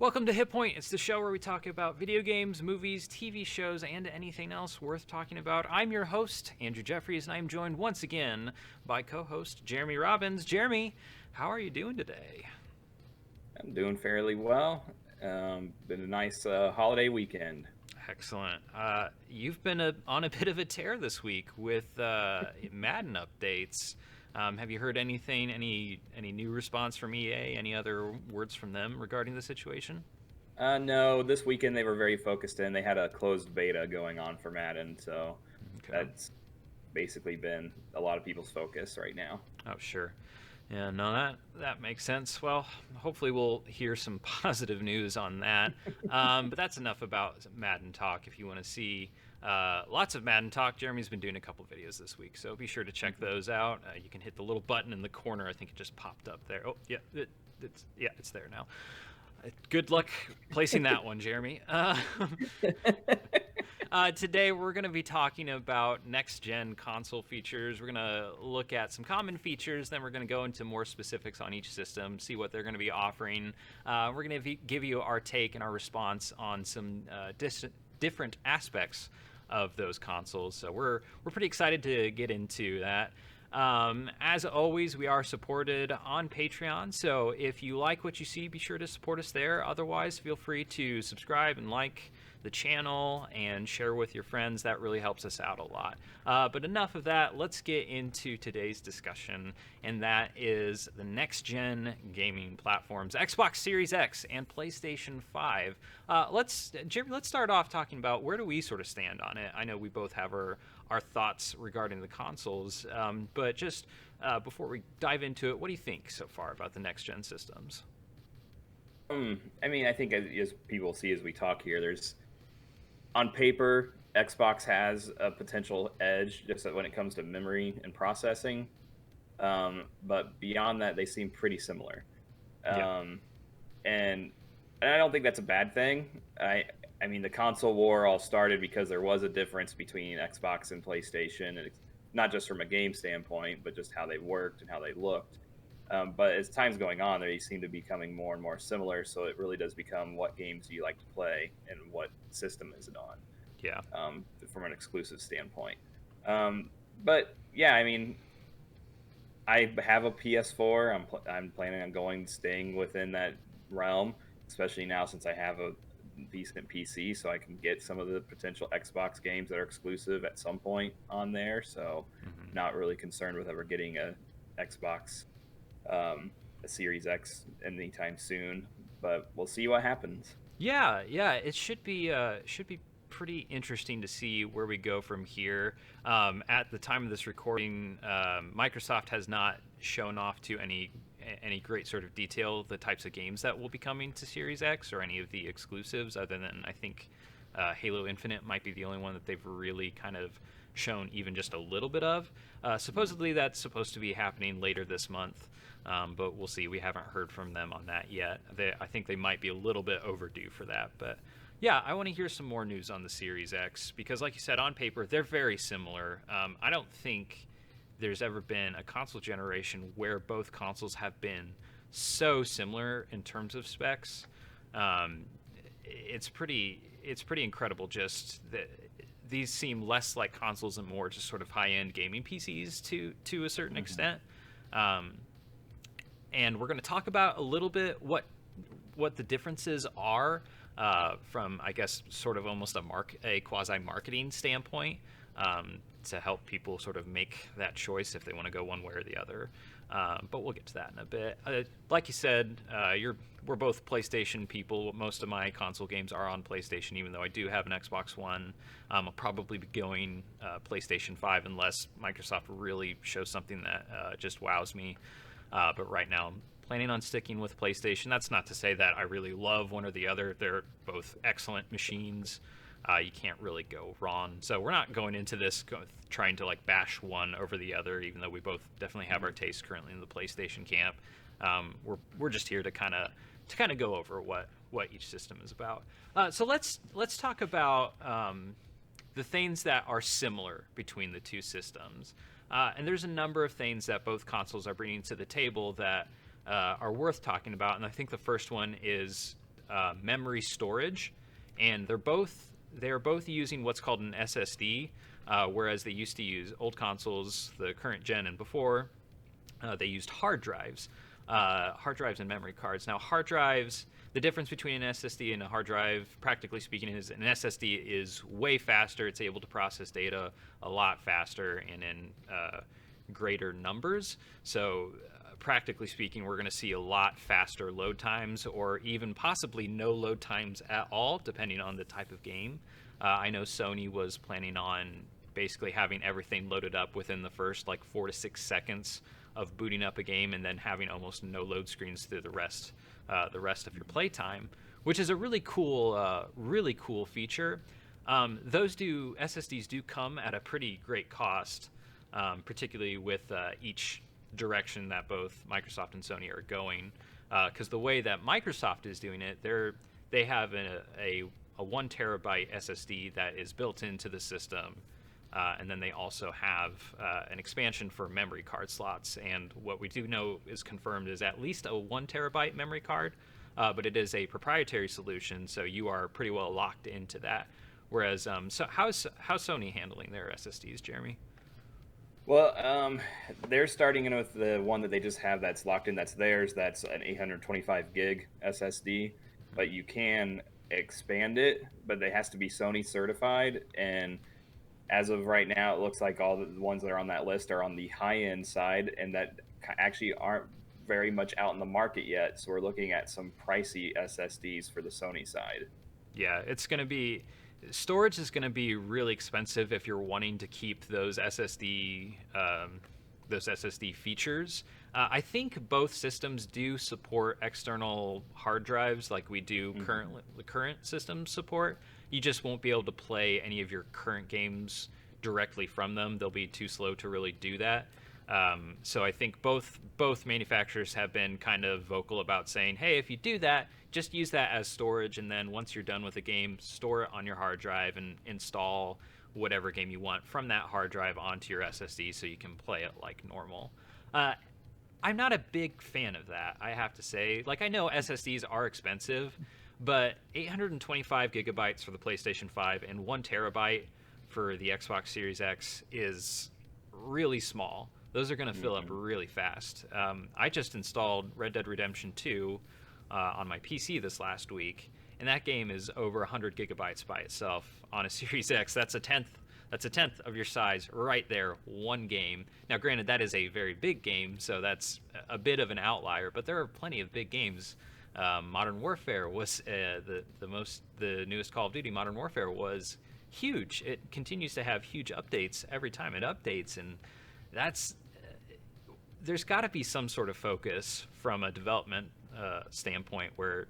Welcome to HitPoint. It's the show where we talk about video games, movies, TV shows, and anything else worth talking about. I'm your host, Andrew Jeffries, and I'm joined once again by co-host Jeremy Robbins. Jeremy, how are you doing today? I'm doing fairly well. Been a nice holiday weekend. Excellent. You've been on a bit of a tear this week with Madden updates. Have you heard anything? Any new response from EA? Any other words from them regarding the situation? No, this weekend they were very focused in. They had a closed beta going on for Madden, so Okay. that's basically been a lot of people's focus right now. Oh, sure. Yeah, no, that makes sense. Well, hopefully we'll hear some positive news on that. But that's enough about Madden talk. If you want to see lots of Madden talk, Jeremy's been doing a couple videos this week, so be sure to check those out. You can hit the little button in the corner. I think it just popped up there. Oh, yeah, it's there now. Good luck placing that one, Jeremy. Today, we're going to be talking about next-gen console features. We're going to look at some common features, then we're going to go into more specifics on each system, see what they're going to be offering. We're going to give you our take and our response on some different aspects of those consoles. So we're pretty excited to get into that. As always, we are supported on Patreon, so if you like what you see, be sure to support us there. Otherwise, feel free to subscribe and like the channel and share with your friends. That really helps us out a lot. But enough of that. Let's get into today's discussion, and that is the next-gen gaming platforms, Xbox Series X and PlayStation 5. Jeremy, let's start off talking about where do we sort of stand on it. I know we both have our thoughts regarding the consoles, but just before we dive into it, what do you think so far about the next-gen systems? I mean, I think as people see as we talk here, there's on paper, Xbox has a potential edge just when it comes to memory and processing. But beyond that, they seem pretty similar. Yeah. And I don't think that's a bad thing. I mean, the console war all started because there was a difference between Xbox and PlayStation, and it's not just from a game standpoint, but just how they worked and how they looked. But as time's going on, they seem to be becoming more and more similar. So it really does become what games do you like to play and what system is it on, Yeah. from an exclusive standpoint. But yeah, I mean, I have a PS4. I'm planning on staying within that realm, especially now since I have a decent PC, so I can get some of the potential Xbox games that are exclusive at some point on there. So, not really concerned with ever getting a Xbox, a Series X anytime soon. But we'll see what happens. Yeah, it should be pretty interesting to see where we go from here. At the time of this recording, Microsoft has not shown off to any great sort of detail the types of games that will be coming to Series X or any of the exclusives, other than I think Halo Infinite might be the only one that they've really kind of shown even just a little bit of. Supposedly that's supposed to be happening later this month. But we'll see. We haven't heard from them on that yet. I think they might be a little bit overdue for that. But yeah, I want to hear some more news on the Series X because, like you said, on paper, they're very similar. I don't think there's ever been a console generation where both consoles have been so similar in terms of specs. It's pretty incredible just that these seem less like consoles and more just sort of high-end gaming PCs to a certain extent. And we're going to talk about a little bit what the differences are from, I guess, sort of almost a quasi-marketing standpoint, to help people sort of make that choice if they want to go one way or the other. But we'll get to that in a bit. Like you said, we're both PlayStation people. Most of my console games are on PlayStation, even though I do have an Xbox One. I'll probably be going PlayStation 5 unless Microsoft really shows something that just wows me. But right now, I'm planning on sticking with PlayStation. That's not to say that I really love one or the other. They're both excellent machines. You can't really go wrong. So we're not going into this trying to like bash one over the other, even though we both definitely have our taste currently in the PlayStation camp. We're just here to kind of go over what each system is about. So let's talk about the things that are similar between the two systems. And there's a number of things that both consoles are bringing to the table that are worth talking about. And I think the first one is memory storage, and they're both using what's called an SSD, whereas they used to use old consoles, the current gen and before, they used hard drives and memory cards. Now, hard drives, the difference between an SSD and a hard drive, practically speaking, is an SSD is way faster. It's able to process data a lot faster and in greater numbers. So, practically speaking, we're going to see a lot faster load times, or even possibly no load times at all, depending on the type of game. I know Sony was planning on basically having everything loaded up within the first like 4 to 6 seconds of booting up a game, and then having almost no load screens through the rest of your playtime, which is a really cool feature. SSDs do come at a pretty great cost, particularly with each direction that both Microsoft and Sony are going. Because the way that Microsoft is doing it, they have a 1 terabyte SSD that is built into the system. And then they also have an expansion for memory card slots. And what we do know is confirmed is at least a 1 terabyte memory card, but it is a proprietary solution, so you are pretty well locked into that. Whereas, so how's Sony handling their SSDs, Jeremy? Well, they're starting in with the one that they just have that's locked in. That's theirs. That's an 825 gig SSD, but you can expand it, but it has to be Sony certified. And as of right now, it looks like all the ones that are on that list are on the high-end side, and that actually aren't very much out in the market yet. So we're looking at some pricey SSDs for the Sony side. Yeah, storage is going to be really expensive if you're wanting to keep those SSD features. I think both systems do support external hard drives, like we do the current systems support. You just won't be able to play any of your current games directly from them. They'll be too slow to really do that. So I think both manufacturers have been kind of vocal about saying, hey, if you do that, just use that as storage, and then once you're done with the game, store it on your hard drive and install whatever game you want from that hard drive onto your SSD so you can play it like normal. I'm not a big fan of that, I have to say. Like, I know SSDs are expensive, but 825 gigabytes for the PlayStation 5 and 1 terabyte for the Xbox Series X is really small. Those are going to fill up really fast. I just installed Red Dead Redemption 2 on my PC this last week, and that game is over 100 gigabytes by itself on a Series X. That's a tenth of your size right there, one game. Now, granted, that is a very big game, so that's a bit of an outlier, but there are plenty of big games. Modern Warfare was the newest Call of Duty. Modern Warfare was huge. It continues to have huge updates every time it updates, and there's got to be some sort of focus from a development standpoint where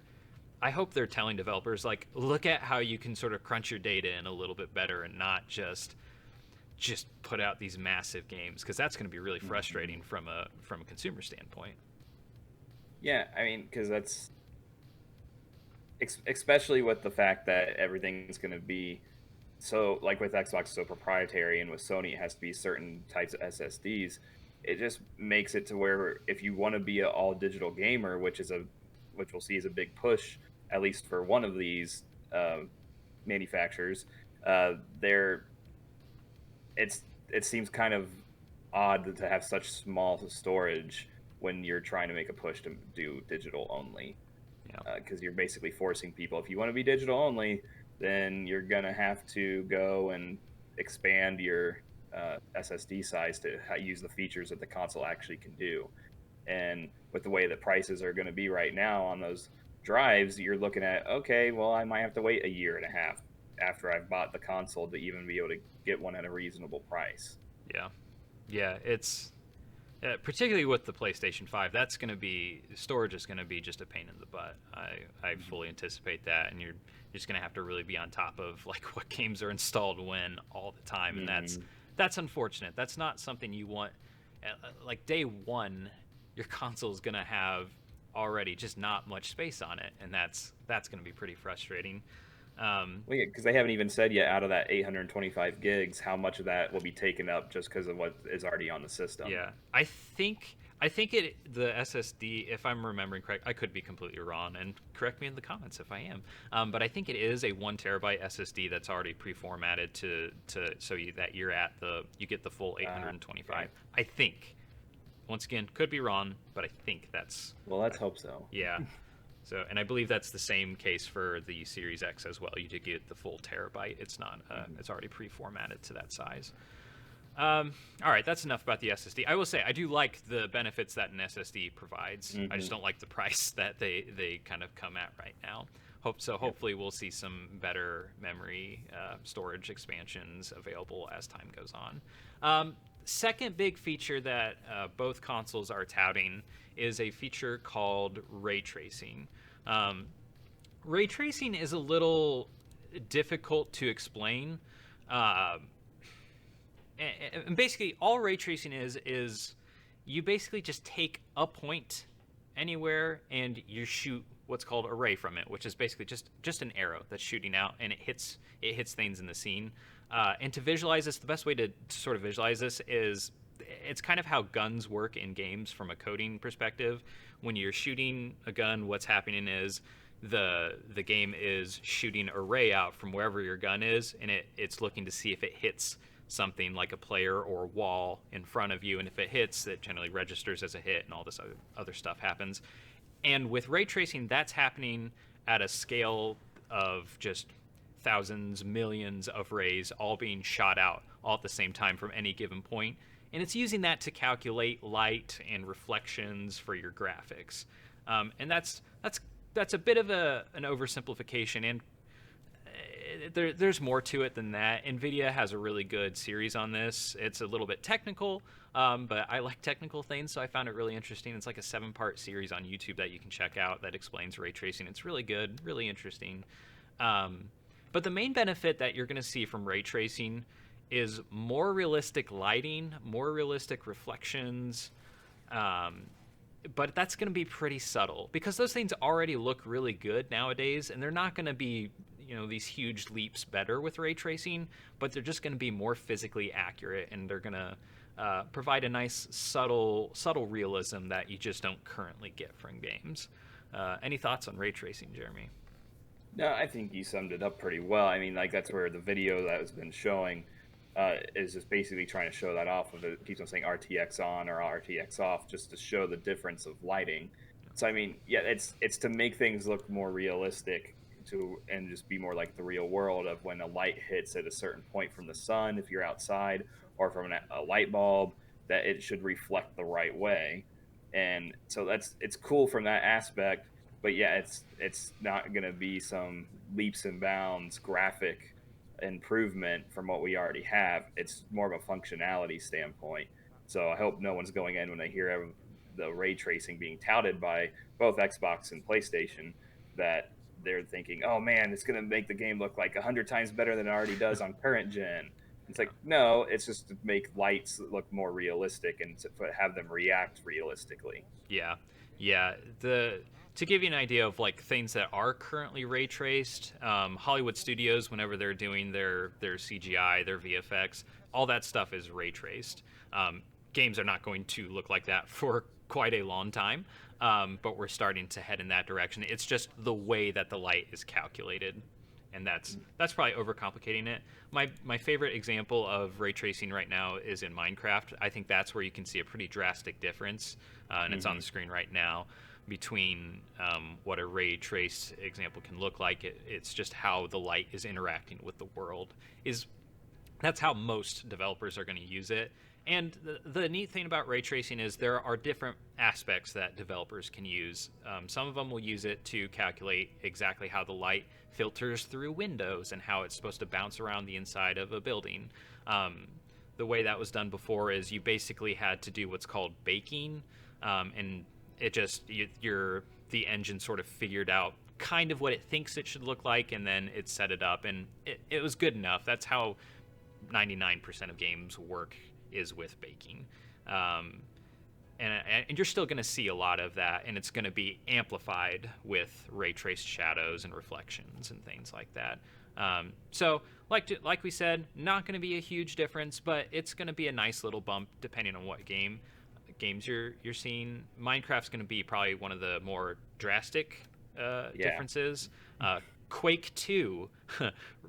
I hope they're telling developers, like, look at how you can sort of crunch your data in a little bit better and not just put out these massive games, because that's going to be really frustrating from a consumer standpoint. Yeah, I mean, because that's especially with the fact that everything's going to be so, like with Xbox, so proprietary, and with Sony, it has to be certain types of SSDs. It just makes it to where if you want to be an all digital gamer, which we'll see is a big push, at least for one of these manufacturers, it seems kind of odd to have such small storage when you're trying to make a push to do digital only. Because you're basically forcing people, if you want to be digital only, then you're going to have to go and expand your SSD size to use the features that the console actually can do. And with the way that prices are going to be right now on those drives, you're looking at, okay, well, I might have to wait a year and a half after I've bought the console to even be able to get one at a reasonable price. Yeah, it's particularly with the PlayStation 5, storage is going to be just a pain in the butt. I fully anticipate that, and you're just going to have to really be on top of like what games are installed when all the time, and that's unfortunate. That's not something you want. Like day one, your console is going to have already just not much space on it, and that's going to be pretty frustrating. Well, yeah, because they haven't even said yet, out of that 825 gigs, how much of that will be taken up just because of what is already on the system. Yeah, I think I think the SSD, if I'm remembering correct, I could be completely wrong, and correct me in the comments if I am. But I think it is a 1 terabyte SSD that's already pre-formatted that you get the full 825. Okay. I think. Once again, could be wrong, but I think that's. Well, let's hope so. Yeah. So, and I believe that's the same case for the Series X as well. You did get the full terabyte. It's not. It's already pre-formatted to that size. All right, that's enough about the SSD. I will say I do like the benefits that an SSD provides. I just don't like the price that they kind of come at right now. Hopefully we'll see some better memory storage expansions available as time goes on. Second big feature that both consoles are touting is a feature called ray tracing. Ray tracing is a little difficult to explain. And basically all ray tracing is you basically just take a point anywhere and you shoot what's called a ray from it, which is basically just an arrow that's shooting out, and it hits things in the scene. And to visualize this, the best way to sort of visualize this is it's kind of how guns work in games from a coding perspective. When you're shooting a gun, what's happening is the game is shooting a ray out from wherever your gun is, and it's looking to see if it hits something like a player or wall in front of you, and if it hits, it generally registers as a hit, and all this other stuff happens. And with ray tracing, that's happening at a scale of just thousands, millions of rays all being shot out all at the same time from any given point. And it's using that to calculate light and reflections for your graphics. And that's a bit of an oversimplification, and there's more to it than that. NVIDIA has a really good series on this. It's a little bit technical, but I like technical things, so I found it really interesting. It's like a 7-part series on YouTube that you can check out that explains ray tracing. It's really good, really interesting. But the main benefit that you're going to see from ray tracing is more realistic lighting, more realistic reflections, but that's going to be pretty subtle because those things already look really good nowadays, and they're not going to be these huge leaps better with ray tracing, but they're just going to be more physically accurate, and they're going to provide a nice subtle realism that you just don't currently get from games. Any thoughts on ray tracing, Jeremy? No, I think you summed it up pretty well. I mean, like, that's where the video that has been showing is just basically trying to show that off. It keeps on saying RTX on or RTX off, just to show the difference of lighting. So I mean, yeah, it's to make things look more realistic and just be more like the real world of when a light hits at a certain point from the sun, if you're outside, or from a light bulb, that it should reflect the right way. And so it's cool from that aspect. But yeah, it's not going to be some leaps and bounds graphic improvement from what we already have. It's more of a functionality standpoint. So I hope no one's going in when they hear the ray tracing being touted by both Xbox and PlayStation that they're thinking, oh man, it's going to make the game look like 100 times better than it already does on current gen. It's like, no, it's just to make lights look more realistic and to have them react realistically. Yeah. To give you an idea of like things that are currently ray traced, Hollywood studios, whenever they're doing their CGI, their VFX, all that stuff is ray traced. Games are not going to look like that for quite a long time, but we're starting to head in that direction. It's just the way that the light is calculated, and that's probably overcomplicating it. My favorite example of ray tracing right now is in Minecraft. I think that's where you can see a pretty drastic difference, and it's on the screen right now, between what a ray trace example can look like. It's just how the light is interacting with the world. That's how most developers are going to use it. And the neat thing about ray tracing is there are different aspects that developers can use. Some of them will use it to calculate exactly how the light filters through windows and how it's supposed to bounce around the inside of a building. The way that was done before is you basically had to do what's called baking, and it just the engine sort of figured out kind of what it thinks it should look like, and then it set it up, and it was good enough. That's how 99% of games work, is with baking. And you're still going to see a lot of that, and it's going to be amplified with ray traced shadows and reflections and things like that. So like we said, not going to be a huge difference, but it's going to be a nice little bump depending on what game. games you're seeing. Minecraft's going to be probably one of the more drastic Yeah. differences. Quake 2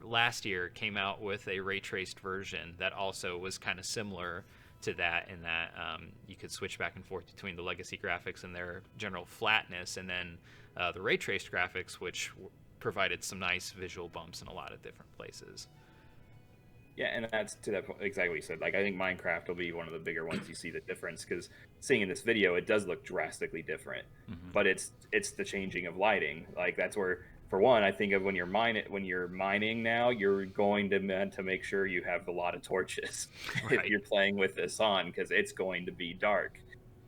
last year came out with a ray traced version that also was kind of similar to that, in that you could switch back and forth between the legacy graphics and their general flatness, and then the ray traced graphics, which provided some nice visual bumps in a lot of different places. Yeah, and that's to that point, exactly what you said. Like, I think Minecraft will be one of the bigger ones you see the difference, because seeing in this video, it does look drastically different. Mm-hmm. But it's the changing of lighting. Like, that's where, for one, I think of when you're mining now, you're going to make sure you have a lot of torches if Right. you're playing with this on, because it's going to be dark.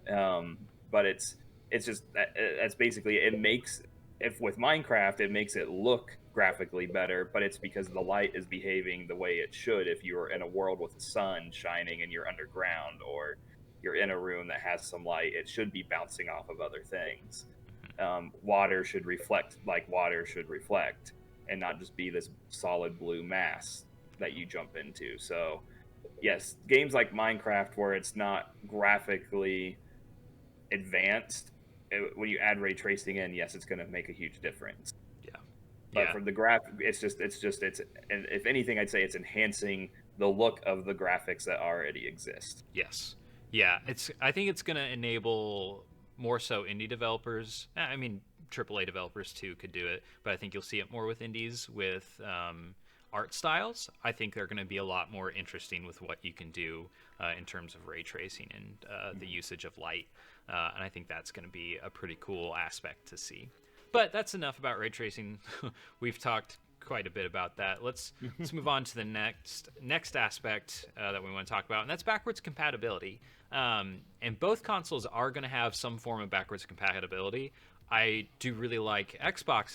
But it's just that's basically it. Makes if with Minecraft, it makes it look graphically better, but it's because the light is behaving the way it should. If you're in a world with the sun shining and you're underground, or you're in a room that has some light, it should be bouncing off of other things. Water should reflect like water should reflect, and not just be this solid blue mass that you jump into. So yes, games like Minecraft, where it's not graphically advanced, when you add ray tracing in, yes, it's going to make a huge difference. Yeah. But Yeah. for the it's and if anything, I'd say it's enhancing the look of the graphics that already exist. Yes. Yeah. I think it's going to enable more so indie developers. I mean, AAA developers too could do it, but I think you'll see it more with indies with art styles. I think they're going to be a lot more interesting with what you can do in terms of ray tracing and the usage of light. And I think that's going to be a pretty cool aspect to see. But that's enough about ray tracing. We've talked quite a bit about that. Let's move on to the next aspect that we want to talk about, and that's backwards compatibility. And both consoles are going to have some form of backwards compatibility. I do really like Xbox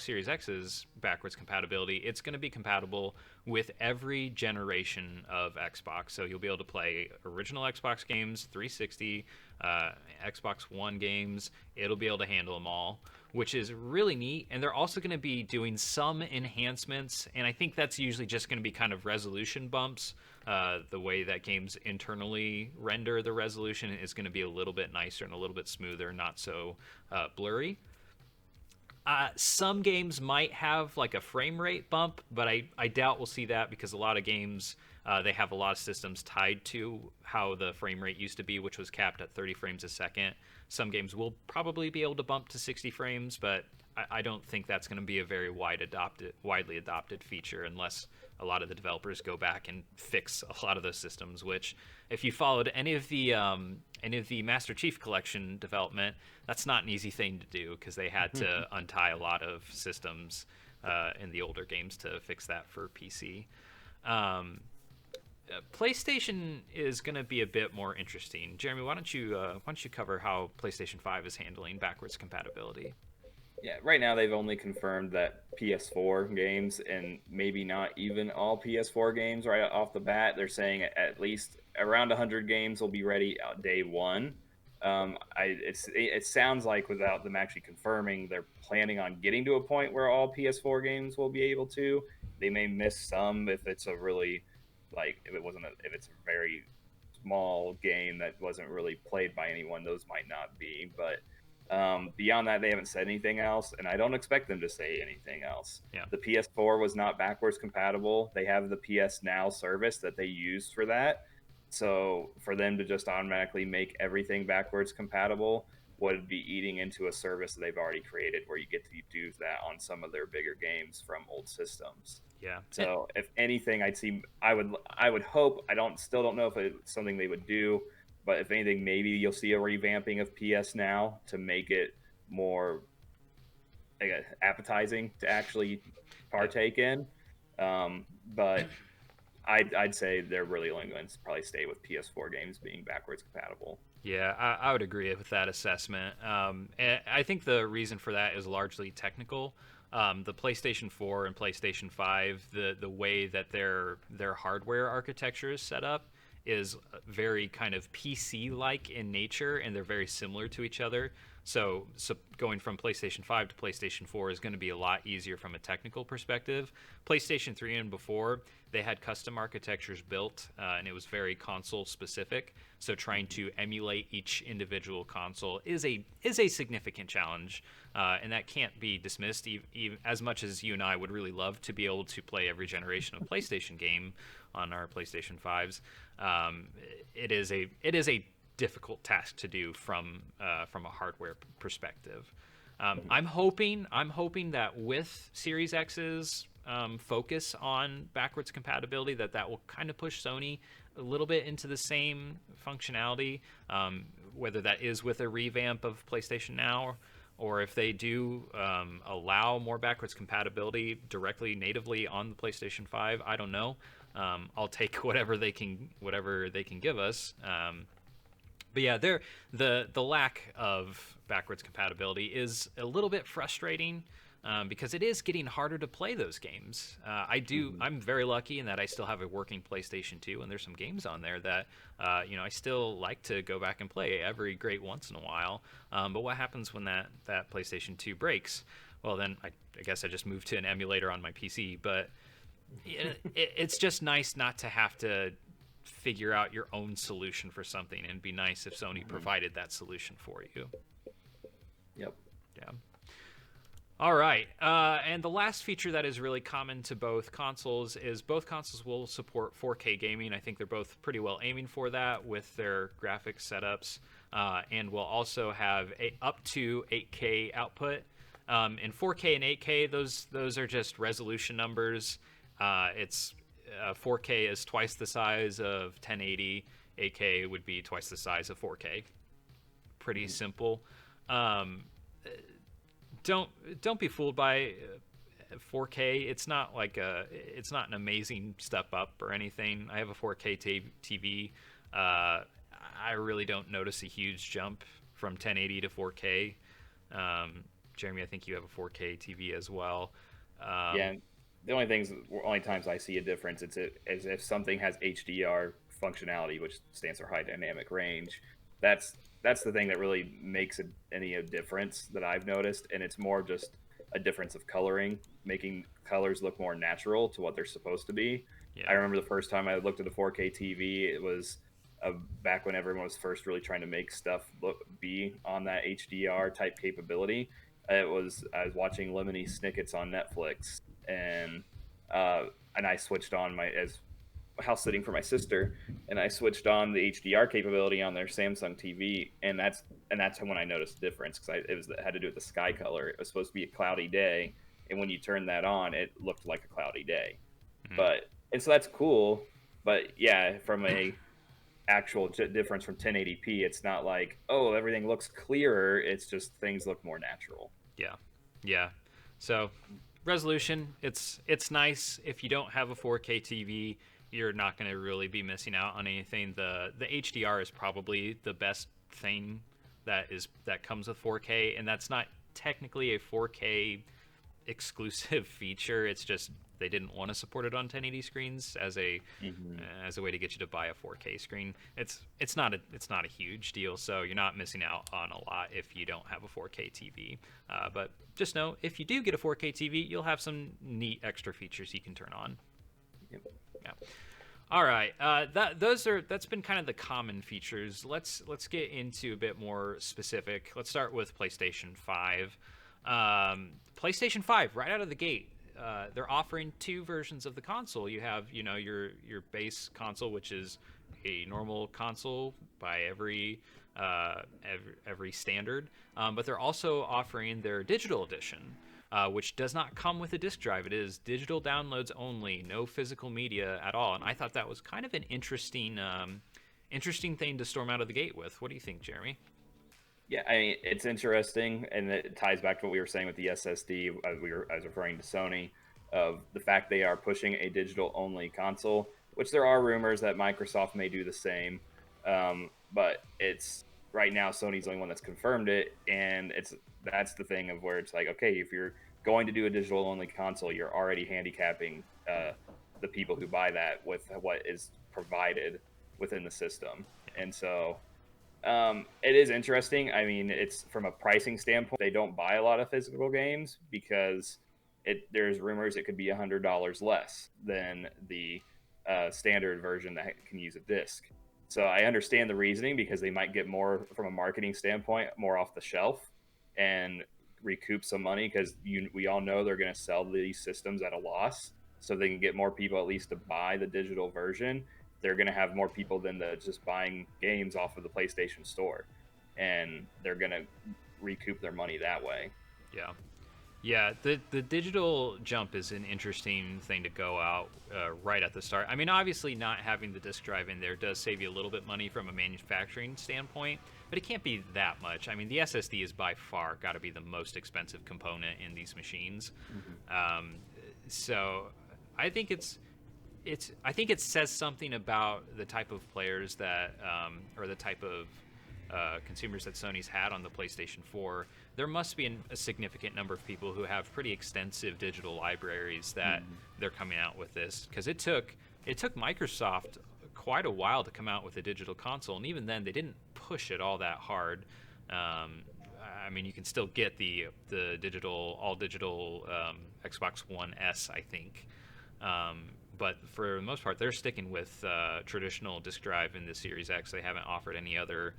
Series X's backwards compatibility. It's going to be compatible with every generation of Xbox. So you'll be able to play original Xbox games, 360, Xbox One games. It'll be able to handle them all, which is really neat. And they're also going to be doing some enhancements. And I think that's usually just going to be kind of resolution bumps. The way that games internally render the resolution is going to be a little bit nicer and a little bit smoother, not so blurry. Some games might have like a frame rate bump, but I doubt we'll see that, because a lot of games, they have a lot of systems tied to how the frame rate used to be, which was capped at 30 frames a second. Some games will probably be able to bump to 60 frames, but I don't think that's going to be a very widely adopted feature, unless a lot of the developers go back and fix a lot of those systems. Which, if you followed any of the Master Chief Collection development, that's not an easy thing to do, because they had to untie a lot of systems in the older games to fix that for PC. PlayStation is going to be a bit more interesting. Jeremy, why don't you cover how PlayStation 5 is handling backwards compatibility? Yeah, right now they've only confirmed that PS4 games, and maybe not even all PS4 games right off the bat. They're saying at least around 100 games will be ready day one. It sounds like, without them actually confirming, they're planning on getting to a point where all PS4 games will be able to. They may miss some if it's a really, like, if it's a very small game that wasn't really played by anyone, those might not be. But beyond that, they haven't said anything else, and I don't expect them to say anything else. Yeah. The PS4 was not backwards compatible. They have the PS Now service that they used for that. So for them to just automatically make everything backwards compatible would be eating into a service that they've already created, where you get to use that on some of their bigger games from old systems. Yeah. So if anything, I would hope, still don't know if it's something they would do, but if anything, maybe you'll see a revamping of PS Now to make it more appetizing to actually partake in. But I'd say they're really only going to probably stay with PS4 games being backwards compatible. Yeah, I would agree with that assessment. And I think the reason for that is largely technical. The PlayStation 4 and PlayStation 5, the way that their hardware architecture is set up, is very kind of PC-like in nature, and they're very similar to each other. So going from PlayStation 5 to PlayStation 4 is going to be a lot easier from a technical perspective. PlayStation 3 and before, they had custom architectures built, and it was very console specific. So trying to emulate each individual console is a significant challenge, and that can't be dismissed. As much as you and I would really love to be able to play every generation of PlayStation game on our PlayStation 5s, it is a difficult task to do from a hardware perspective. I'm hoping that with Series X's focus on backwards compatibility, that will kind of push Sony a little bit into the same functionality, whether that is with a revamp of PlayStation Now, or if they do allow more backwards compatibility directly natively on the PlayStation 5. I don't know. I'll take whatever they can give us. But yeah, the lack of backwards compatibility is a little bit frustrating, because it is getting harder to play those games. I'm very lucky in that I still have a working PlayStation 2, and there's some games on there that I still like to go back and play every great once in a while. But what happens when that PlayStation 2 breaks? Well, then I guess I just move to an emulator on my PC. But it's just nice not to have to figure out your own solution for something, and it'd be nice if Sony provided that solution for you. Yep. Yeah. All right. And the last feature that is really common to both consoles is both consoles will support 4K gaming. I think they're both pretty well aiming for that with their graphics setups, and will also have up to 8K output. In 4K and 8K, those are just resolution numbers. It's 4K is twice the size of 1080. 8K would be twice the size of 4K. Pretty simple. Don't be fooled by 4K. It's not an amazing step up or anything. I have a 4K TV. I really don't notice a huge jump from 1080 to 4K. Jeremy, I think you have a 4K TV as well. Yeah. The only times I see a difference is if something has HDR functionality, which stands for high dynamic range. That's the thing that really makes any difference that I've noticed, and it's more just a difference of coloring, making colors look more natural to what they're supposed to be. Yeah. I remember the first time I looked at a 4K TV, it was back when everyone was first really trying to make stuff be on that HDR type capability. I was watching Lemony Snicket's on Netflix, and I switched on as house sitting for my sister, and I switched on the HDR capability on their Samsung TV, and that's when I noticed the difference, because it had to do with the sky color. It was supposed to be a cloudy day, and when you turned that on, it looked like a cloudy day. And so that's cool, but yeah, from a actual difference from 1080p, it's not like, oh, everything looks clearer. It's just things look more natural. Yeah. So resolution, it's nice. If you don't have a 4K TV, you're not going to really be missing out on anything. The HDR is probably the best thing that comes with 4K, and that's not technically a 4K exclusive feature. It's just they didn't want to support it on 1080 screens as a way to get you to buy a 4K screen. It's not a huge deal, so you're not missing out on a lot if you don't have a 4K TV. But just know, if you do get a 4K TV, you'll have some neat extra features you can turn on. Yep. Yeah. All right. That's been kind of the common features. Let's get into a bit more specific. Let's start with PlayStation 5. PlayStation 5 right out of the gate. They're offering two versions of the console. You have, your base console, which is a normal console by every standard, but they're also offering their digital edition, which does not come with a disc drive. It is digital downloads only, no physical media at all. And I thought that was kind of an interesting thing to storm out of the gate with. What do you think, Jeremy? Yeah, I mean, it's interesting, and it ties back to what we were saying with the SSD. I was referring to Sony, of the fact they are pushing a digital-only console, which there are rumors that Microsoft may do the same. But it's right now Sony's the only one that's confirmed it, and that's the thing of where it's like, okay, if you're going to do a digital-only console, you're already handicapping the people who buy that with what is provided within the system. And so it is interesting. I mean, it's from a pricing standpoint, they don't buy a lot of physical games because there's rumors it could be $100 less than the standard version that can use a disc. So I understand the reasoning because they might get more from a marketing standpoint, more off the shelf, and recoup some money because we all know they're going to sell these systems at a loss, so they can get more people at least to buy the digital version. They're going to have more people than just buying games off of the PlayStation Store, and they're going to recoup their money that way. Yeah. Yeah, the digital jump is an interesting thing to go out right at the start. I mean, obviously, not having the disk drive in there does save you a little bit money from a manufacturing standpoint, but it can't be that much. I mean, the SSD is by far got to be the most expensive component in these machines. So I think I think it says something about the type of players that, or the type of consumers that Sony's had on the PlayStation 4. There must be a significant number of people who have pretty extensive digital libraries that they're coming out with this, because it took Microsoft quite a while to come out with a digital console, and even then they didn't push it all that hard. I mean, you can still get the all digital Xbox One S, I think. But for the most part, they're sticking with traditional disk drive in the Series X. They haven't offered any other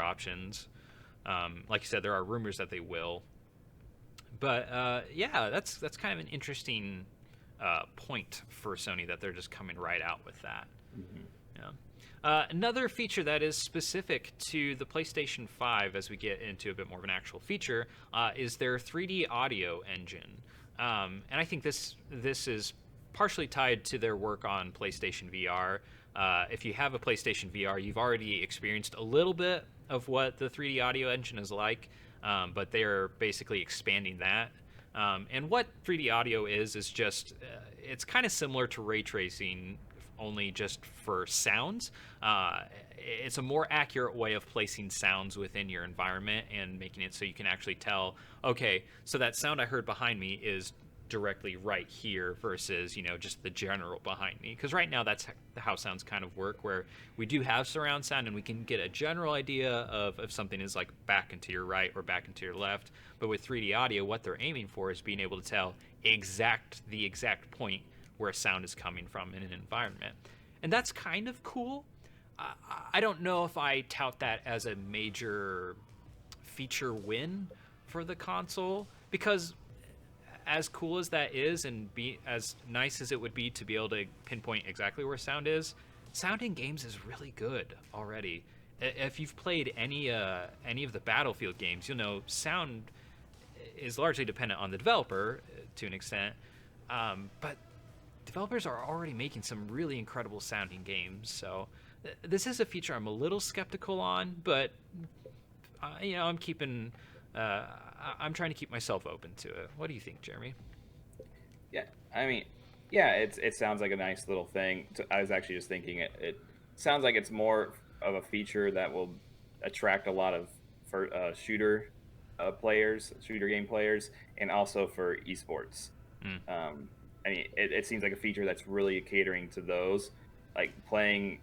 options. Like you said, there are rumors that they will. But yeah, that's kind of an interesting point for Sony that they're just coming right out with that. Yeah. Another feature that is specific to the PlayStation 5, as we get into a bit more of an actual feature, is their 3D audio engine. And I think this is partially tied to their work on PlayStation VR. If you have a PlayStation VR, you've already experienced a little bit of what the 3D audio engine is like, but they're basically expanding that. And what 3D audio is just, it's kind of similar to ray tracing, only just for sounds. It's a more accurate way of placing sounds within your environment and making it so you can actually tell, okay, so that sound I heard behind me is directly right here versus, just the general behind me. Because right now that's how sounds kind of work, where we do have surround sound and we can get a general idea of if something is like back into your right or back into your left. But with 3D audio, what they're aiming for is being able to tell the exact point where a sound is coming from in an environment. And that's kind of cool. I don't know if I tout that as a major feature win for the console, because as cool as that is, and be as nice as it would be to be able to pinpoint exactly where sound is, sound in games is really good already. If you've played any of the Battlefield games, you'll know sound is largely dependent on the developer to an extent, but developers are already making some really incredible sounding games. So this is a feature I'm a little skeptical on, but I'm keeping. I'm trying to keep myself open to it. What do you think, Jeremy? Yeah, I mean, yeah, it sounds like a nice little thing. I was actually just thinking it sounds like it's more of a feature that will attract a lot of shooter game players, and also for esports. I mean, it seems like a feature that's really catering to those. Like playing,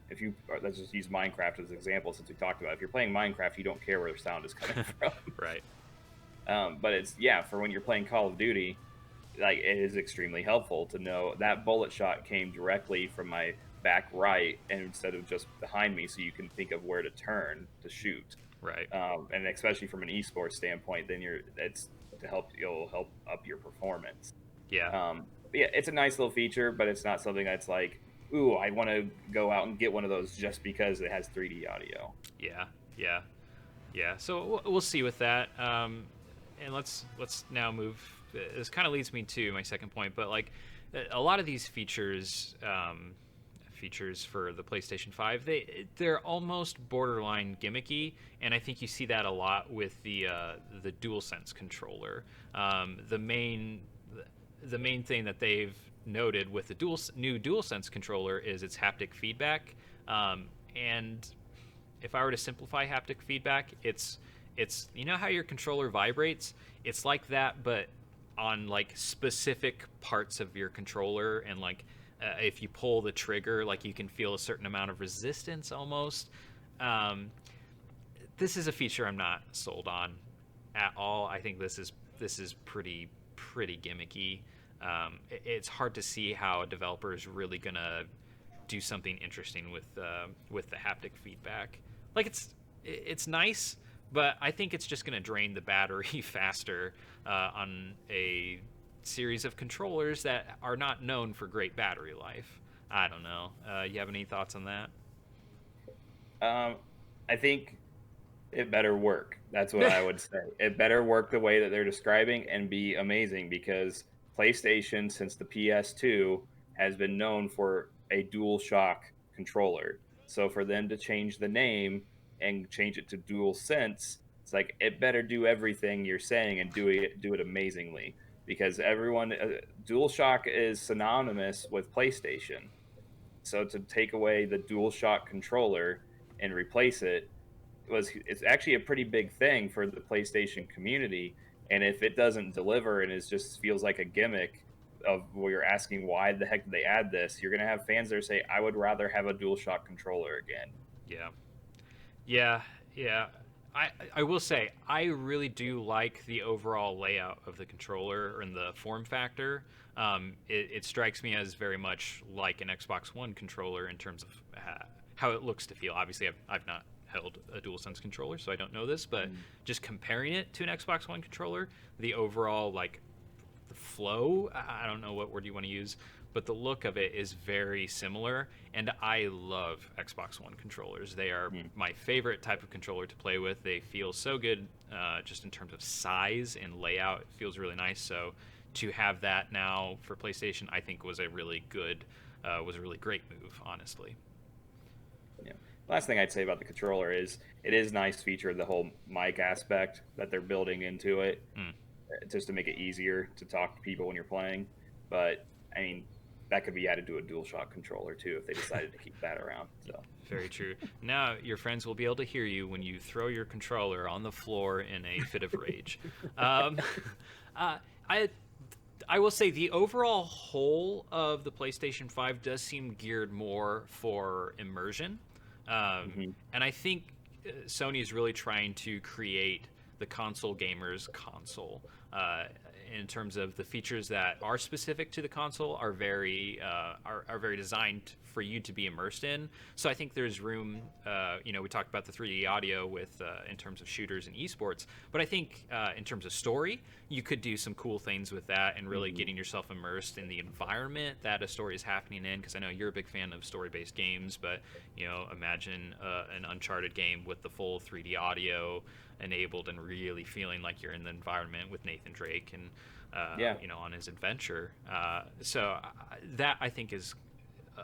let's just use Minecraft as an example, since we talked about it. If you're playing Minecraft, you don't care where the sound is coming from. Right. But it's, for when you're playing Call of Duty, like, it is extremely helpful to know that bullet shot came directly from my back right, and instead of just behind me, so you can think of where to turn to shoot. Right. And especially from an esports standpoint, then it'll help up your performance. Yeah. Yeah, it's a nice little feature, but it's not something that's like, ooh, I want to go out and get one of those just because it has 3D audio. Yeah. So we'll see with that. And let's now move. This kind of leads me to my second point, but like a lot of these features for the PlayStation 5, they're almost borderline gimmicky, and I think you see that a lot with the DualSense controller. The main thing that they've noted with the new DualSense controller is its haptic feedback. And if I were to simplify haptic feedback, it's how your controller vibrates? It's like that, but on like specific parts of your controller, and like if you pull the trigger, like you can feel a certain amount of resistance almost. Um, this is a feature I'm not sold on at all. I think this is pretty gimmicky. It's hard to see how a developer is really gonna do something interesting with the haptic feedback. Like it's nice, but I think it's just gonna drain the battery faster on a series of controllers that are not known for great battery life. I don't know. You have any thoughts on that? Um, I think it better work. That's what I would say. It better work the way that they're describing and be amazing because PlayStation, since the PS2, has been known for a dual shock controller. So for them to change the name and change it to Dual Sense, it's like it better do everything you're saying and do it amazingly because everyone Dual Shock is synonymous with PlayStation. So to take away the Dual Shock controller and replace it it's actually a pretty big thing for the PlayStation community. And if it doesn't deliver and it just feels like a gimmick of where you're asking why the heck did they add this, you're gonna have fans that say, I would rather have a DualShock controller again. Yeah. Yeah, yeah. I will say I really do like the overall layout of the controller and the form factor. It strikes me as very much like an Xbox One controller in terms of how it looks to feel. Obviously, I've not held a DualSense controller, so I don't know this, but just comparing it to an Xbox One controller, the overall like the flow, I don't know what word you want to use, but the look of it is very similar. And I love Xbox One controllers. They are my favorite type of controller to play with. They feel so good, just in terms of size and layout. It feels really nice. So to have that now for PlayStation, I think was a really great move, honestly. Yeah. Last thing I'd say about the controller is it is nice feature the whole mic aspect that they're building into it Mm. just to make it easier to talk to people when you're playing. But I mean, that could be added to a DualShock controller too if they decided to keep that around. So Very true. Now your friends will be able to hear you when you throw your controller on the floor in a fit of rage. Um, uh, I I will say the overall whole of the PlayStation 5 does seem geared more for immersion. mhm. And I think Sony is really trying to create the console gamer's console. In terms of the features that are specific to the console are very designed for you to be immersed in. So I think there's room. We talked about the 3D audio with in terms of shooters and esports, but I think in terms of story, you could do some cool things with that and really getting yourself immersed in the environment that a story is happening in. Because I know you're a big fan of story-based games, but imagine an Uncharted game with the full 3D audio enabled and really feeling like you're in the environment with Nathan Drake and Yeah. on his adventure. So that I think is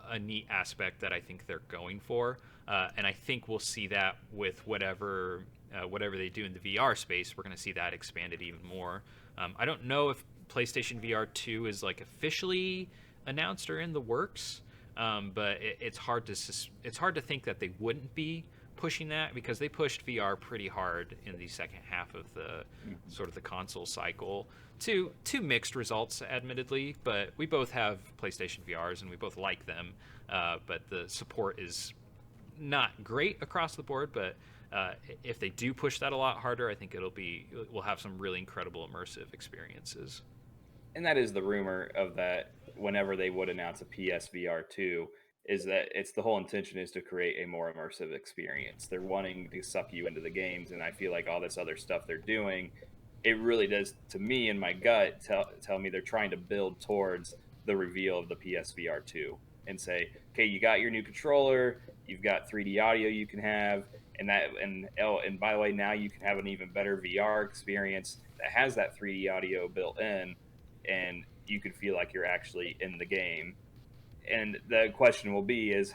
a neat aspect that I think they're going for, and I think we'll see that with whatever they do in the VR space. We're going to see that expanded even more. I don't know if PlayStation VR 2 is like officially announced or in the works, but it's hard to think that they wouldn't be pushing that because they pushed VR pretty hard in the second half of the sort of the console cycle to mixed results, admittedly. But we both have PlayStation VRs and we both like them. But the support is not great across the board. But if they do push that a lot harder, I think we'll have some really incredible immersive experiences. And that is the rumor of that whenever they would announce a PSVR 2 is that it's the whole intention is to create a more immersive experience. They're wanting to suck you into the games, and I feel like all this other stuff they're doing, it really does to me in my gut tell me they're trying to build towards the reveal of the PSVR 2 and say, okay, you got your new controller, you've got 3D audio you can have, and by the way, now you can have an even better VR experience that has that 3D audio built in, and you could feel like you're actually in the game. And the question will be is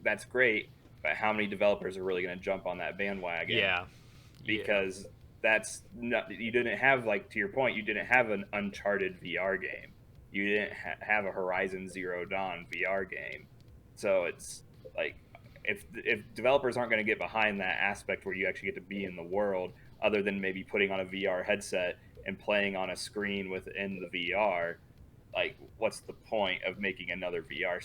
that's great, but how many developers are really going to jump on that bandwagon? Yeah, yeah, Because that's not, you didn't have, like, to your point, you didn't have an Uncharted VR game, you didn't have a Horizon Zero Dawn VR game. So it's like if developers aren't going to get behind that aspect where you actually get to be in the world other than maybe putting on a VR headset and playing on a screen within the VR, like, what's the point of making another VR?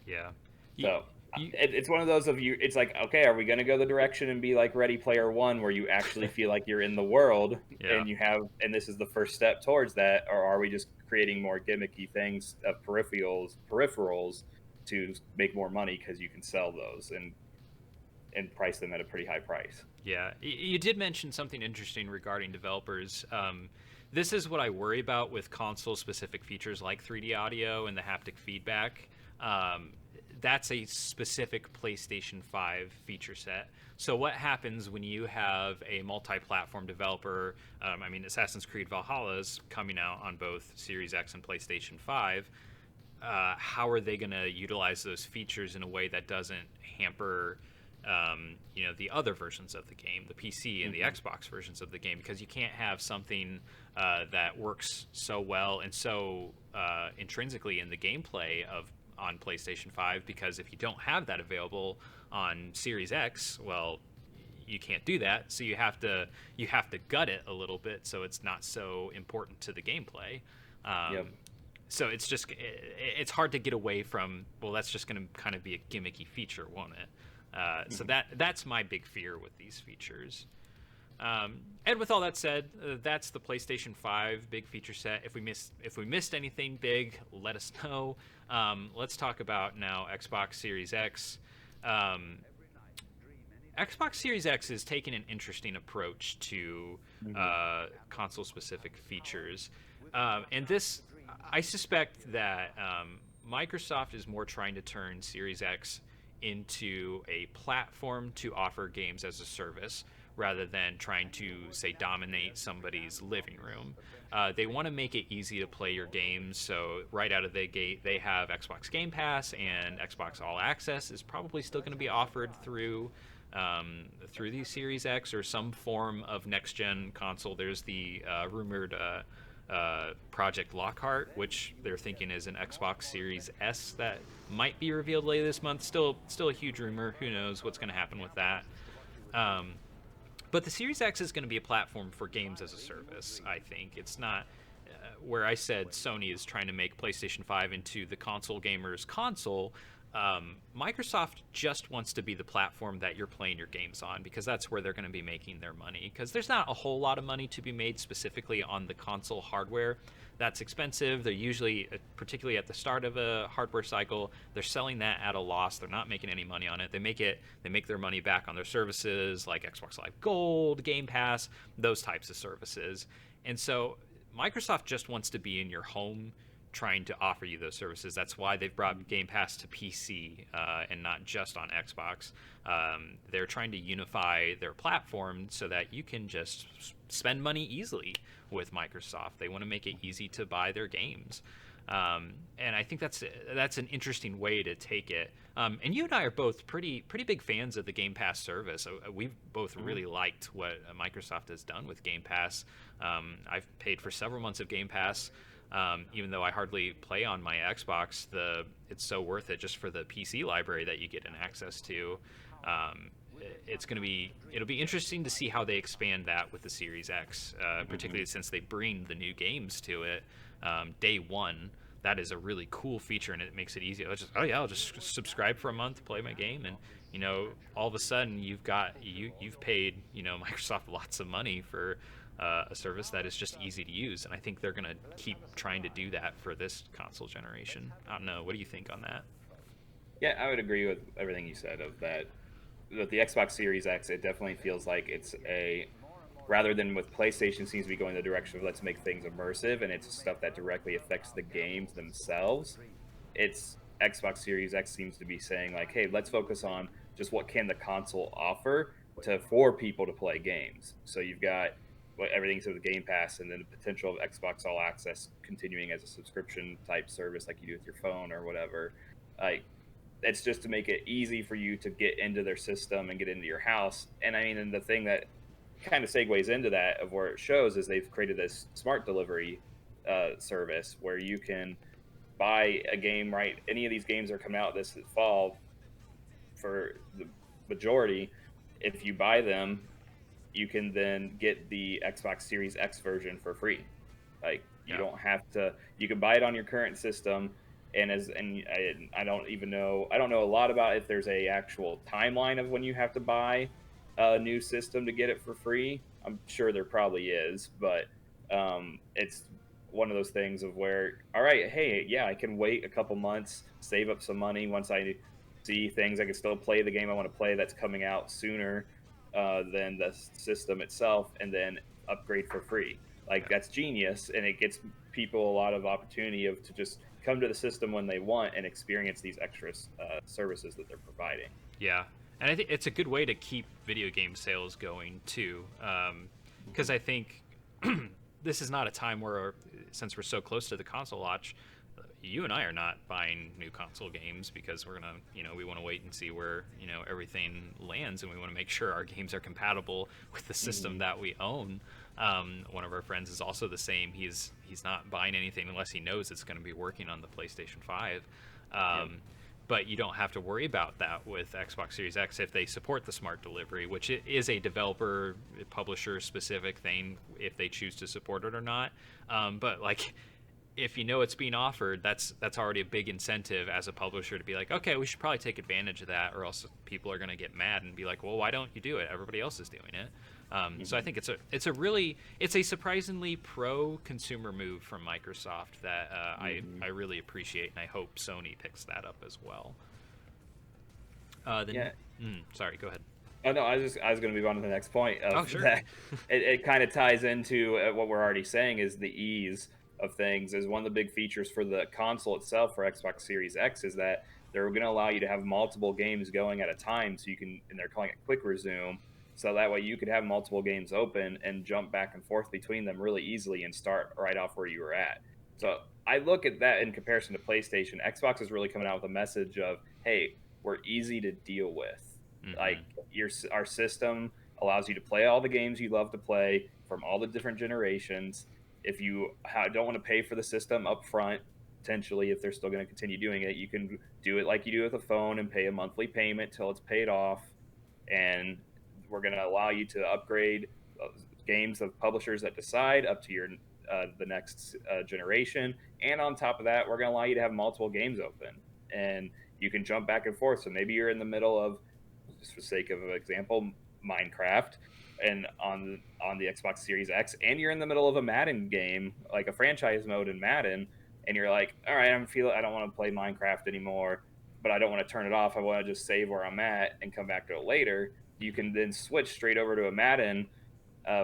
Yeah. You, So you, it's one of those of you. It's like, okay, are we going to go the direction and be like Ready Player One, where you actually feel like you're in the world yeah. and and this is the first step towards that, or are we just creating more gimmicky things of peripherals to make more money because you can sell those and price them at a pretty high price? Yeah, you did mention something interesting regarding developers. This is what I worry about with console-specific features like 3D audio and the haptic feedback. Um, that's a specific PlayStation 5 feature set. So what happens when you have a multi-platform developer? I mean, Assassin's Creed Valhalla is coming out on both Series X and PlayStation 5. How are they going to utilize those features in a way that doesn't hamper the other versions of the game, the PC and the Xbox versions of the game, because you can't have something that works so well and so intrinsically in the gameplay of on PlayStation 5, because if you don't have that available on Series X, well, you can't do that. So you have to gut it a little bit so it's not so important to the gameplay. Yep. So it's hard to get away from, well, that's just going to kind of be a gimmicky feature, won't it? So that's my big fear with these features. And with all that said, that's the PlayStation 5 big feature set. If we missed anything big, let us know. Let's talk about now Xbox Series X. Xbox Series X is taking an interesting approach to console-specific features, and this, I suspect that Microsoft is more trying to turn Series X into a platform to offer games as a service rather than trying to, say, dominate somebody's living room. They want to make it easy to play your games, so right out of the gate, they have Xbox Game Pass, and Xbox All Access is probably still going to be offered through the Series X or some form of next-gen console. There's the rumored Project Lockhart, which they're thinking is an Xbox Series S that might be revealed later this month. Still a huge rumor. Who knows what's going to happen with that? But the Series X is going to be a platform for games as a service. I think it's not where I said Sony is trying to make PlayStation 5 into the console gamer's console. Microsoft just wants to be the platform that you're playing your games on, because that's where they're going to be making their money, because there's not a whole lot of money to be made specifically on the console hardware. That's expensive. They're usually, particularly at the start of a hardware cycle, they're selling that at a loss. They're not making any money on it. They make their money back on their services like Xbox Live Gold, Game Pass, those types of services. And so Microsoft just wants to be in your home trying to offer you those services. That's why they've brought Game Pass to PC and not just on Xbox. They're trying to unify their platform so that you can just spend money easily with Microsoft. They want to make it easy to buy their games. And I think that's an interesting way to take it. And you and I are both pretty big fans of the Game Pass service. We've both really liked what Microsoft has done with Game Pass. I've paid for several months of Game Pass. Even though I hardly play on my Xbox, it's so worth it just for the PC library that you get an access to. It'll be interesting to see how they expand that with the Series X, particularly since they bring the new games to it day one. That is a really cool feature, and it makes it easy. I'll just subscribe for a month, play my game, and all of a sudden you've paid Microsoft lots of money for a service that is just easy to use, and I think they're going to keep trying to do that for this console generation. I don't know. What do you think on that? Yeah, I would agree with everything you said of that. With the Xbox Series X, it definitely feels like it's rather than with PlayStation seems to be going the direction of let's make things immersive and it's stuff that directly affects the games themselves. It's Xbox Series X seems to be saying like, hey, let's focus on just what can the console offer for people to play games. So you've got everything's with Game Pass, and then the potential of Xbox All Access continuing as a subscription type service like you do with your phone or whatever. Like, it's just to make it easy for you to get into their system and get into your house. And I mean, and the thing that kind of segues into that of where it shows is they've created this smart delivery service where you can buy a game, right? Any of these games are coming out this fall for the majority. If you buy them, you can then get the Xbox Series X version for free. Like, You Yeah. don't have to. You can buy it on your current system, I don't even know. I don't know a lot about if there's a actual timeline of when you have to buy a new system to get it for free. I'm sure there probably is, but it's one of those things of where, all right, hey, yeah, I can wait a couple months, save up some money once I see things. I can still play the game I want to play that's coming out sooner than the system itself, and then upgrade for free. Like Yeah. that's genius, and it gets people a lot of opportunity of to just come to the system when they want and experience these extra services that they're providing. Yeah, and I think it's a good way to keep video game sales going too, because Mhm. I think this is not a time where, since we're so close to the console launch, you and I are not buying new console games because we're gonna, we want to wait and see where everything lands, and we want to make sure our games are compatible with the system Mhm. that we own. One of our friends is also the same. He's not buying anything unless he knows it's going to be working on the PlayStation 5. Yep. But you don't have to worry about that with Xbox Series X if they support the smart delivery, which is a developer publisher specific thing if they choose to support it or not. But like, if you know it's being offered, that's already a big incentive as a publisher to be like, okay, we should probably take advantage of that, or else people are going to get mad and be like, well, why don't you do it? Everybody else is doing it. So I Mhm. think it's a surprisingly pro consumer move from Microsoft that I Mhm. really appreciate, and I hope Sony picks that up as well. Then, Yeah. sorry, go ahead. Oh no, I was going to move on to the next point Oh, of sure. that. It kind of ties into what we're already saying is the ease of things. Is one of the big features for the console itself for Xbox Series X is that they're going to allow you to have multiple games going at a time, so you can, and they're calling it quick resume, so that way you could have multiple games open and jump back and forth between them really easily and start right off where you were at. Yeah. So I look at that in comparison to PlayStation. Xbox is really coming out with a message of, hey, we're easy to deal with. Like Mm-hmm. our system allows you to play all the games you love to play from all the different generations. If you don't want to pay for the system up front, potentially, if they're still going to continue doing it, you can do it like you do with a phone and pay a monthly payment till it's paid off. And we're going to allow you to upgrade games of publishers that decide up to your the next generation. And on top of that, we're going to allow you to have multiple games open, and you can jump back and forth. So maybe you're in the middle of, just for sake of an example, Minecraft, and on the Xbox Series X, and you're in the middle of a Madden game, like a franchise mode in Madden, and you're like, all right, I don't want to play Minecraft anymore, but I don't want to turn it off. I want to just save where I'm at and come back to it later. You Mm-hmm. can then switch straight over to a Madden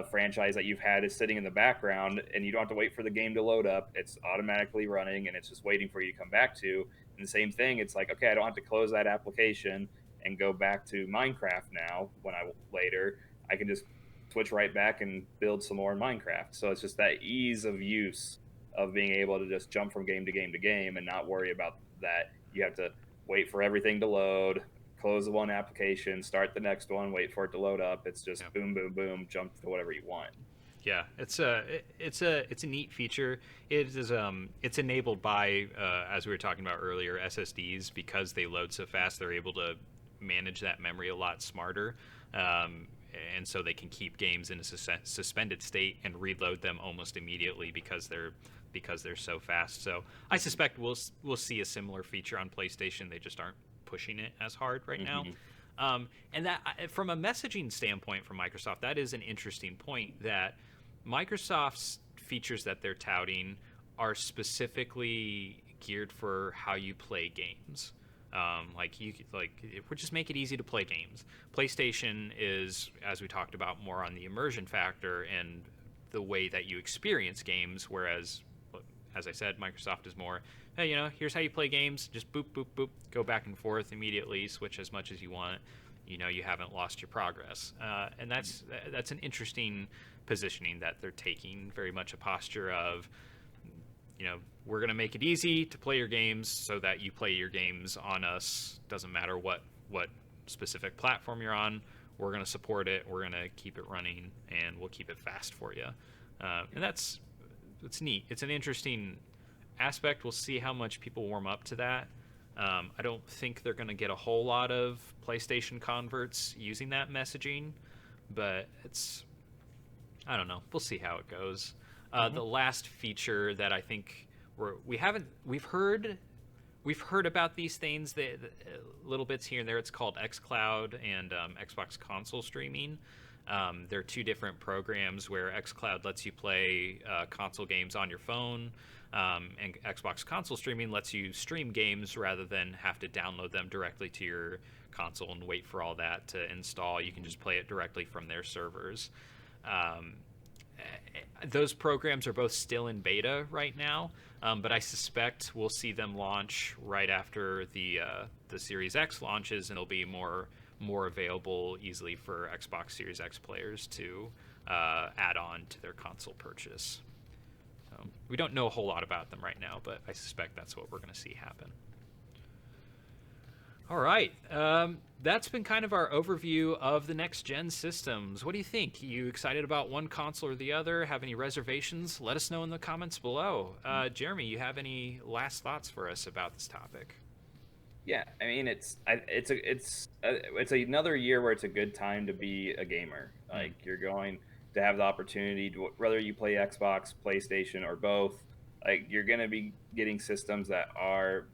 franchise that you've had is sitting in the background, and you don't have to wait for the game to load up. It's automatically running, and it's just waiting for you to come back to. And the same thing, it's like, okay, I don't have to close that application and go back to Minecraft now. When I later, I can just switch right back and build some more in Minecraft. So it's just that ease of use of being able to just jump from game to game to game and not worry about that. You have to wait for everything to load, close the one application, start the next one, wait for it to load up. It's Yeah. just boom, boom, boom, jump to whatever you want. Yeah, it's a neat feature. It's enabled by as we were talking about earlier, SSDs, because they load so fast. They're able to manage that memory a lot smarter, um, and so they can keep games in a suspended state and reload them almost immediately because they're so fast. So I suspect we'll see a similar feature on PlayStation. They just aren't pushing it as hard right now. Mm-hmm. And that, from a messaging standpoint from Microsoft, that is an interesting point that Microsoft's features that they're touting are specifically geared for how you play games. We're just make it easy to play games. PlayStation is, as we talked about, more on the immersion factor and the way that you experience games, whereas, as I said, Microsoft is more, hey, here's how you play games. Just boop, boop, boop, go back and forth immediately, switch as much as you want. You haven't lost your progress, and that's an interesting positioning that they're taking. Very much a posture of, we're going to make it easy to play your games so that you play your games on us. Doesn't matter what specific platform you're on. We're going to support it. We're going to keep it running, and we'll keep it fast for you. And it's neat. It's an interesting aspect. We'll see how much people warm up to that. I don't think they're going to get a whole lot of PlayStation converts using that messaging, but I don't know. We'll see how it goes. Hmm. The last feature that I think we've heard about these things, little bits here and there. It's called xCloud and Xbox console streaming. They're two different programs where xCloud lets you play console games on your phone, and Xbox console streaming lets you stream games rather than have to download them directly to your console and wait for all that to install. You can just play it directly from their servers. Um, those programs are both still in beta right now, but I suspect we'll see them launch right after the Series X launches, and it'll be more available easily for Xbox Series X players to add on to their console purchase. So we don't know a whole lot about them right now, but I suspect that's what we're going to see happen. All right. That's been kind of our overview of the next gen systems. What do you think? You excited about one console or the other? Have any reservations? Let us know in the comments below. Jeremy, you have any last thoughts for us about this topic? Yeah, I mean it's another year where it's a good time to be a gamer. Mm, Like you're going to have the opportunity to, whether you play Xbox, PlayStation, or both. Like you're going to be getting systems that are,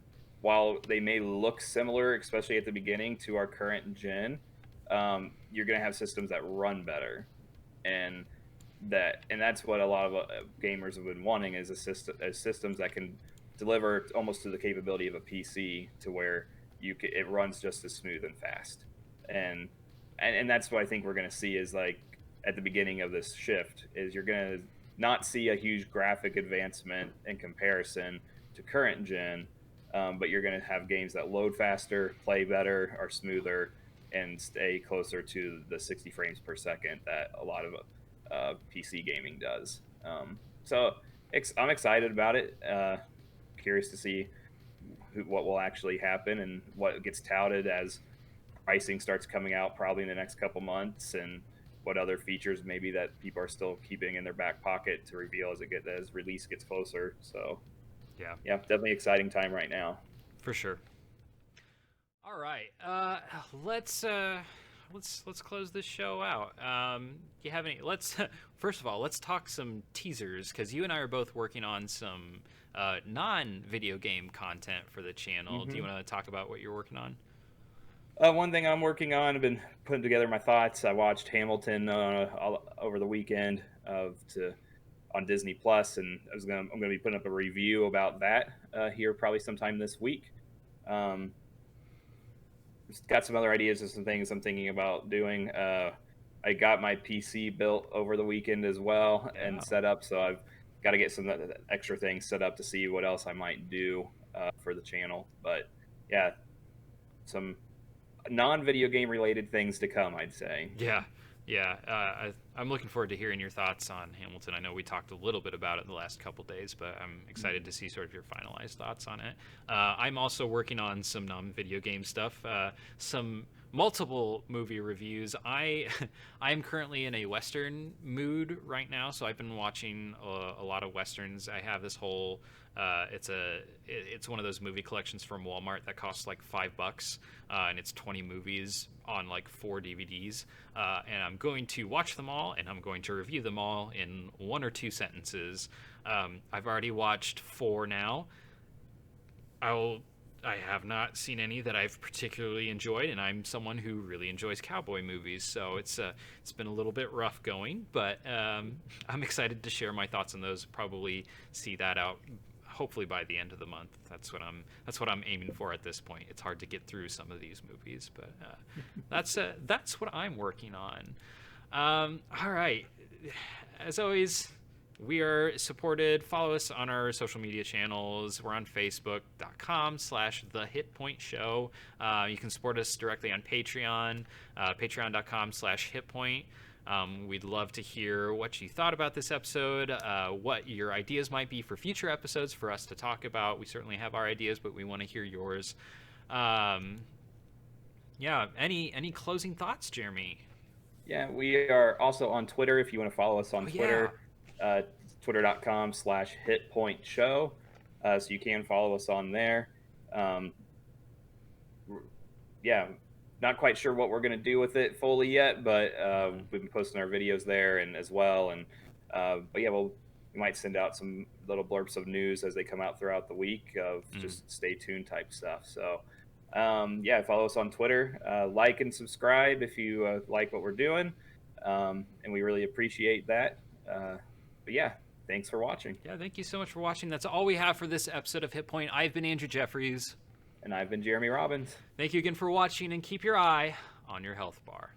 while they may look similar, especially at the beginning, to our current gen, you're going to have systems that run better, and that's what a lot of gamers have been wanting is systems that can deliver almost to the capability of a PC, to where it runs just as smooth and fast, and and that's what I think we're going to see is like at the beginning of this shift is you're going to not see a huge graphic advancement in comparison to current gen, but you're going to have games that load faster, play better, are smoother, and stay closer to the 60 frames per second that a lot of PC gaming does. So I'm excited about it. Curious to see what will actually happen and what gets touted as pricing starts coming out probably in the next couple months, and what other features maybe that people are still keeping in their back pocket to reveal as release gets closer. So yeah, yeah, definitely exciting time right now. for sure. All right. Let's let's close this show out. You have any? Let's first of all let's talk some teasers because you and I are both working on some non-video game content for the channel. Do you Hmm. want to talk about what you're working on? One thing I'm working on, I've been putting together my thoughts. I watched Hamilton over the weekend on Disney Plus, and I'm gonna be putting up a review about that here probably sometime this week. Um, just got some other ideas of some things I'm thinking about doing. I got my PC built over the weekend as well and Yeah. set up, so I've got to get some extra things set up to see what else I might do for the channel. But yeah, some non-video game related things to come, I'd say. Yeah, yeah. I'm looking forward to hearing your thoughts on Hamilton. I know we talked a little bit about it in the last couple days, but I'm excited to see sort of your finalized thoughts on it. I'm also working on some non-video game stuff, some multiple movie reviews. I'm currently in a Western mood right now, so I've been watching a lot of Westerns. I have this whole it's one of those movie collections from Walmart that costs like $5, and it's 20 movies on like 4 DVDs. And I'm going to watch them all, and I'm going to review them all in 1 or 2 sentences. I've already watched 4 now. I have not seen any that I've particularly enjoyed, and I'm someone who really enjoys cowboy movies, so it's been a little bit rough going, but I'm excited to share my thoughts on those. Probably see that out hopefully by the end of the month. That's what I'm aiming for at this point. It's hard to get through some of these movies, but that's what I'm working on. All right, as always, we are supported. Follow us on our social media channels. We're on Facebook.com/The HitPoint Show. You can support us directly on Patreon, Patreon.com/HitPoint. We'd love to hear what you thought about this episode, what your ideas might be for future episodes for us to talk about. We certainly have our ideas, but we want to hear yours. Yeah, any closing thoughts, Jeremy? Yeah, we are also on Twitter if you want to follow us Oh on yeah, Twitter, twitter.com/hitpointshow. So you can follow us on there. Um, yeah, not quite sure what we're going to do with it fully yet, but we've been posting our videos there and as well. And but yeah, we'll we might send out some little blurbs of news as they come out throughout the week of just stay tuned type stuff. So yeah, follow us on Twitter, like and subscribe if you like what we're doing, and we really appreciate that. But yeah, thanks for watching. Yeah, thank you so much for watching. That's all we have for this episode of HitPoint. I've been Andrew Jeffries. And I've been Jeremy Robbins. Thank you again for watching, and keep your eye on your health bar.